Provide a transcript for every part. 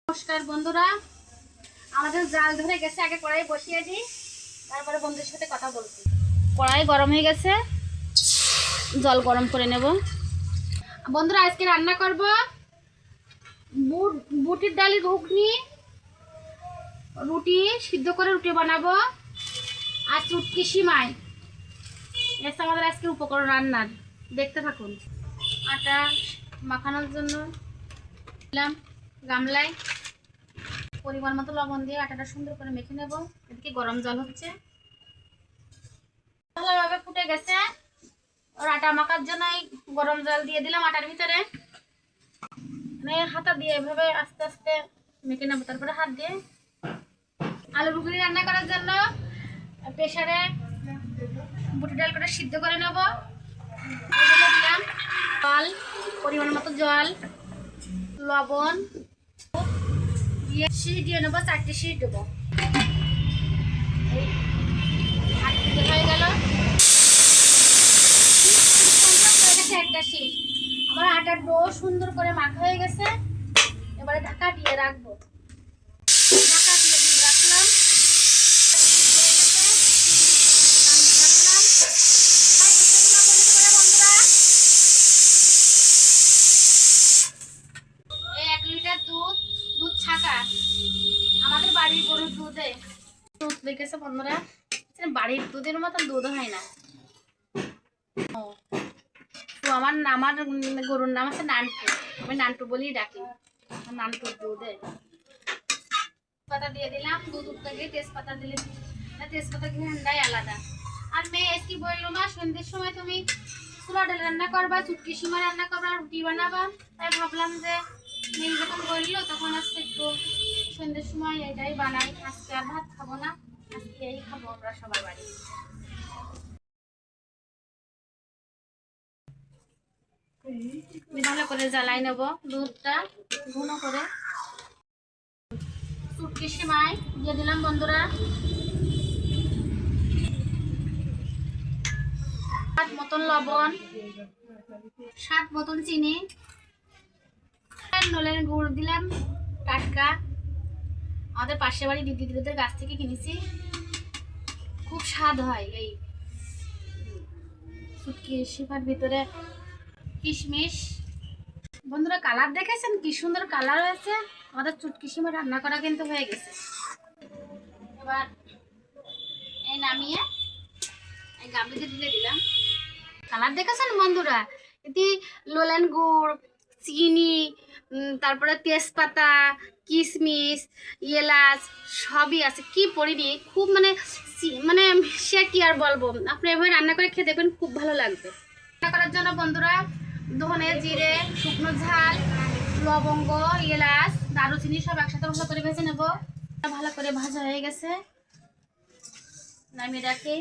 নমস্কার বন্ধুরা, আমাদের জাল ধরে গেছে। আগে কড়াই বসিয়ে দিই, তারপরে বন্ধুদের সাথে কথা বলছি। কড়াই গরম হয়ে গেছে, জল গরম করে নেব। বন্ধুরা, আজকে রান্না করব বুটের ডালের ঘুগনি, রুটি সিদ্ধ করে রুটি বানাবো, আর চুটকি সিমাই। এসে আমাদের আজকে উপকরণ রান্নার, দেখতে থাকুন। আটা মাখানোর জন্য দিলাম গামলায়, পরিমাণ মতো লবণ দিয়ে আটাটা সুন্দর করে মেখে নেব। এদিকে গরম জল হচ্ছে, ভালোভাবে ফুটে গেছে। ওর আটা মাখার জন্য গরম জল দিয়ে দিলাম আটার ভিতরে। হাতা দিয়ে এভাবে আস্তে আস্তে মেখে নেবো। তারপরে হাত দিয়ে আলু ঘুগনি রান্না করার জন্য প্রেসারে বুটের ডাল করে সিদ্ধ করে নেব। দিলাম জল, পরিমাণ মতো জল, লবণ দিয়ে সিটি দিয়ে নেবো। 4টে সিটি দেবো। হয়ে গেল একটা সিট। আমার আটার ডো সুন্দর করে মাখা হয়ে গেছে। এবারে ঢাকা দিয়ে রাখবো। ঢাকা দিয়ে রাখলাম। এই 1 লিটার দুধ ছাকা, আমাদের বাড়ির গরুর দুধে দুধ লেগেছে বন্ধুরা। বাড়ির দুধের মতন দুধ হয় না। তো আমার গরুর নাম আছে নান্টু, আমি নান্টু বলেই ডাকি। নান্টুর দুধে পাতা দিয়ে দিলাম। দুধ উঠতে গিয়ে তেজপাতা দিলে, তেজপাতা ঘ্রাণটাই আলাদা। আর মেয়ে কি বললো, মা সন্ধ্যের সময় তুমি ছোলা ডাল রান্না করবা, চুটকি সিমা রান্না করবা, রুটি বানাবা। তাই ভাবলাম যে মেয়ে যখন বললো তখন আজকে একটু সন্ধ্যের সময় এটাই বানাই। আজকে আর ভাত খাবো না, আজকে এই খাবো আমরা সবার বাড়ি। ভালো করে জ্বালাই নেব দুধটা ঘন করে। চুটকি সিমাই দিয়ে দিলাম বন্ধুরা। স্বাদ মতন লবণ, স্বাদ মতন চিনি, নলের গুড় দিলাম টাটকা, আমাদের পাশের বাড়ি দিদিদের গাছ থেকে কিনেছি। খুব স্বাদ হয় এই চুটকি সিমার ভিতরে। কিশমিশ বন্ধুরা, কালার দেখেছেন কি সুন্দর কালার হয়েছে। আমাদের চুটকি সিমা রান্না করা কিন্তু হয়ে গেছে। এবার এই নামিয়ে এই গামলিতে দিয়ে দিলাম। কালার দেখেছেন বন্ধুরা? এটি লোলেন গুড়, চিনি, তারপরে তেজপাতা, কিশমিশ, এলাচ সবই আছে। কি পরিমাণে খুব মানে মানে সে কি আর বলবো। আপনি এভাবে রান্না করে খেয়ে দেখবেন, খুব ভালো লাগবে। রান্না করার জন্য বন্ধুরা ধনে, জিরে, শুকনো ঝাল, লবঙ্গ, এলাচ, দারুচিনি সব একসাথে ভালো করে ভেজে নেব। ভালো করে ভাজা হয়ে গেছে, নামিয়ে রাখি।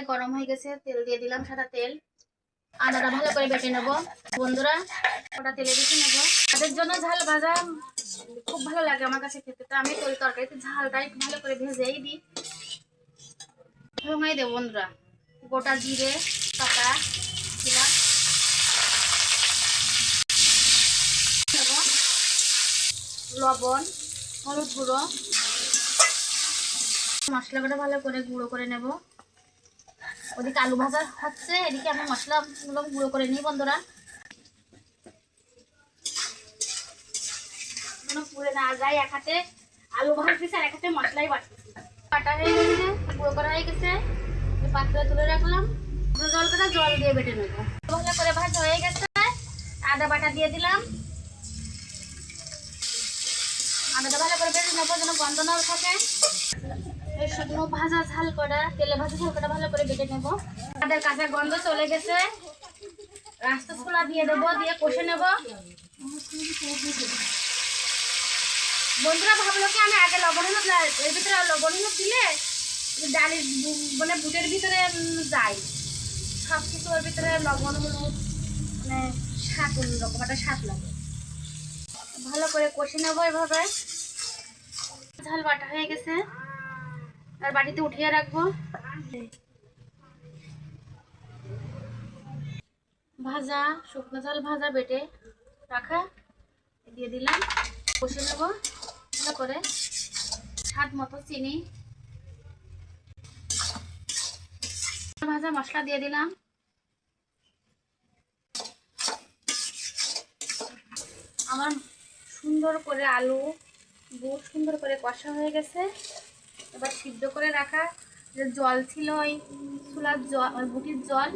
গরম হয়ে গেছে, তেল দিয়ে দিলাম, সাদা তেল। আদাটা ভালো করে বেটে নেব বন্ধুরা। ওটা তেলে বেটে নেব। তাদের জন্য ঝাল ভাজা খুব ভালো লাগে আমার কাছে খেতে। তো আমি ওই তরকারিতে ঝালটাই ভালো করে ভেজেই দিই। ভেঙে দেবো বন্ধুরা। গোটা জিরে পাতা দিলাম, লবণ, হলুদ গুঁড়ো, মশলাটা ভালো করে গুঁড়ো করে নেব। ওদিকে আলু ভাজা হচ্ছে, এদিকে আমি মশলাগুলো গুঁড়ো করে নিই বন্ধুরা। পুড়ে না যায়, এক হাতে আলু ভাজতেছি আর এক হাতে মশলাই বাটতেছি। বাটা হয়ে গেছে, গুঁড়ো করা হয়ে গেছে, পাত্রে তুলে রাখলাম। জল দিয়ে বেটে নেবো। ভালো করে ভাজা হয়ে গেছে, আদা বাটা দিয়ে দিলাম। আদাটা ভালো করে বেটে নেবো যেন গন্ধ না থাকে। এই শুকনো ভাজা ঝাল করা, তেলে ভাজা ঝাল করা ভালো করে বেটে নেবো। আদার কাঁচা গন্ধ চলে গেছে, রাস্তা ছোলা দিয়ে দেবো, দিয়ে কষে নেব। বন্ধুরা ভাবলো কি আমি আগে লবণ হলুদ, এর ভিতরে লবণ হলুদ দিলে ডালের মানে বুটের ভিতরে যায় সব কিছু, ওর ভিতরে লবণ হলুদ মানে স্বাদ অন্যরকম একটা স্বাদ লাগে। ভালো করে কষে নেবো এভাবে। ঝাল বাটা হয়ে গেছে, আর বাটিতে উঠিয়ে রাখবো। ভাজা শুকনো ঝাল ভাজা বেটে রাখা দিয়ে দিলাম। বসে নেব। তারপরে স্বাদ মতো চিনি, ভাজা মশলা দিয়ে দিলাম। আমার সুন্দর করে আলু বুট সুন্দর করে কষা হয়ে গেছে। এবার সিদ্ধ করে রাখা যে জল ছিল ওই চুলার জল, ওই বুটির জল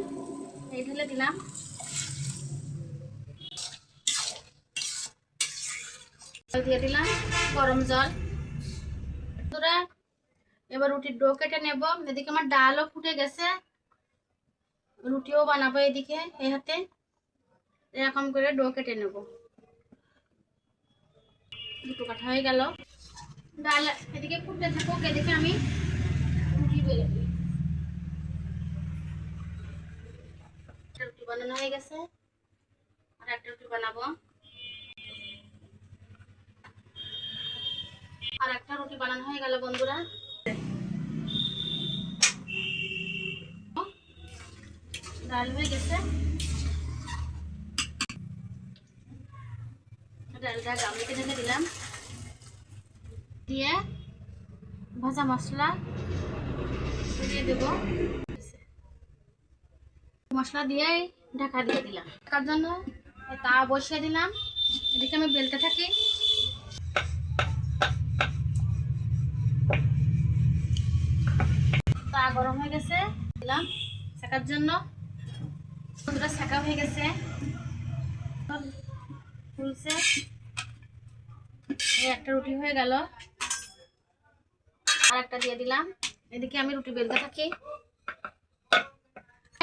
এই ঢেলে দিলাম। জল দিয়ে দিলাম, গরম জল। তোরা এবার রুটির ডো কেটে নেব। এদিকে আমার ডালও ফুটে গেছে, রুটিও বানাবো। এদিকে এই হাতে এরকম করে ডো কেটে নেব। দুটো কাটা হয়ে গেল। ডাল এদিকে ফুটতে থাকুক, এদিকে আমি রুটি বেলে দিই। রুটি বানানো হয়ে গেছে, আর একটা রুটি বানাবো। আর একটা রুটি বানানো হয়ে গেল বন্ধুরা। ডাল হয়ে গেছে, ডালটা গামলিতে ঢেলে দিলাম, দিয়ে ভাজা মশলা দিয়ে দেব। মশলা দিয়ে ঢাকা দিয়ে দিলাম। ঢাকার জন্য তাওয়া বসিয়ে দিলাম। এদিকে আমি বেলতে থাকি। তাওয়া গরম হয়ে গেছে, দিলাম সেকার জন্য। বন্ধুরা সেকা হয়ে গেছে, ফুলছে। একটা রুটি হয়ে গেল, আর একটা দিয়ে দিলাম। এদিকে আমি রুটি বেলতে থাকি,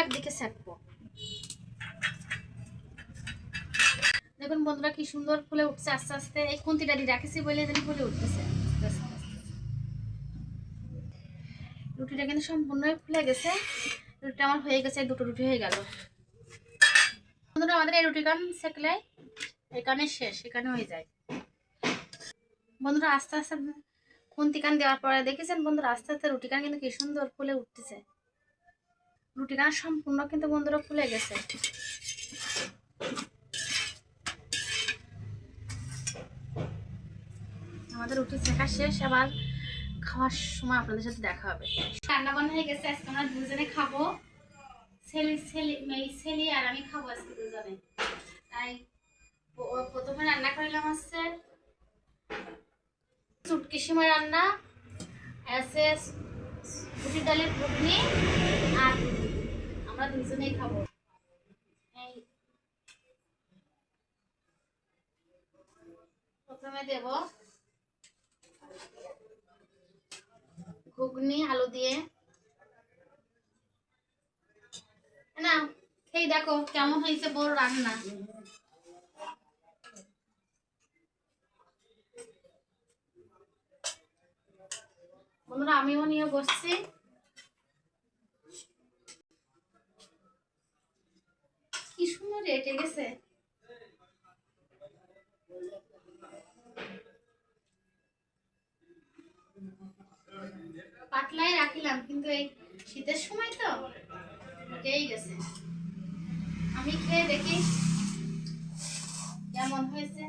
একদিকে সেকবো। দেখুন বন্ধুরা কি সুন্দর ফুলে উঠছে আস্তে আস্তে। এই খুন্তিটা দিয়ে রাখেছি বলে যেন ফুলে উঠতেছে আস্তে আস্তে। রুটিটা কিন্তু সম্পূর্ণই ফুলে গেছে। রুটিটা আমার হয়ে গেছে, দুটো রুটি হয়ে গেল বন্ধুরা। আমাদের এই রুটি কান সেকলে এখানে শেষ, এখানে হয়ে যায় বন্ধুরা। আস্তে আস্তে খুন্তি কান দেওয়ার পরে দেখেছেন বন্ধুরা, আস্তে আস্তে রুটি কান কিন্তু কি সুন্দর ফুলে উঠতেছে। রুটি কান সম্পূর্ণ কিন্তু বন্ধুরা ফুলে গেছে। আমাদের রুটি শেখা শেষ, আবার খাওয়ার সময় আপনাদের সাথে দেখা হবে। রান্না বান্না হয়ে গেছে, আজকে আমরা দুজনে খাবো। ছেলে আর আমি খাবো আজকে দুজনে। তাই প্রথমে রান্না করলাম হচ্ছে চুটকি সিমাই রান্না, আছে রুটি ডালের ঘুগনি, আর আমরা দুজনেই খাবো। প্রথমে দেব ঘুগনি আলু দিয়ে। না খেয়ে দেখো কেমন হয়েছে বড় রান্না। বন্ধুরা আমিও নিয়ে বসছি। কি সুন্দর রেটে গেছে। পাতলাই রাখিলাম, কিন্তু এই শীতের সময় তো উঠেই গেছে। আমি খেয়ে দেখি কেমন হয়েছে।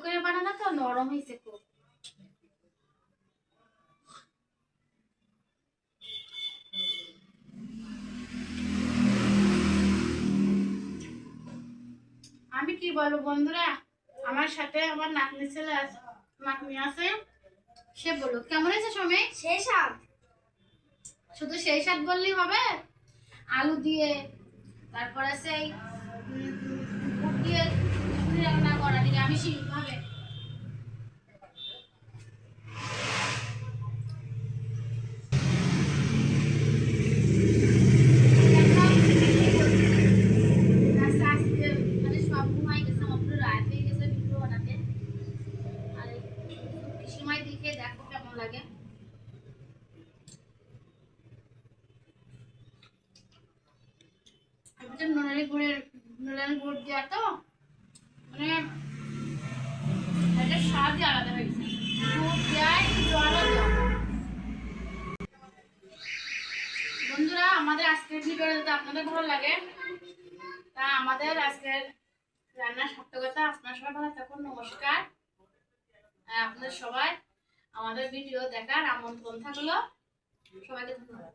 করে বানানো তো নরম হয়েছে খুব। আমি কি বলবো বন্ধুরা, আমার সাথে আমার নাতনি ছেলে আছে, নাতনি আছে, সে বলো কেমন হয়েছে সময়। সেই স্বাদ, শুধু সেই স্বাদ বললেই হবে? আলু দিয়ে, তারপরে সেই বুট দিয়ে রান্না করা নিরামিষ ভাবে। সব ঘুমাই গেছে, আমার রাত হয়ে গেছে ভিডিও বানাতে। আর সময় দেখে দেখো কেমন লাগে। নুনারি গুড় দেওয়া তো মানে এটা স্বাদই আলাদা হয়ে গেছে। দুধ দেয়, জলও দেওয়া। বন্ধুরা আমাদের আজকের ভিডিওটা যদি আপনাদের ভালো লাগে, তা আমাদের আজকের রান্নার সার্থকতা। আপনার সবাই ভালো থাকুন, নমস্কার। আর আপনাদের সবাই আমাদের ভিডিও দেখার আমন্ত্রণ থাকলো, সবাইকে ধন্যবাদ।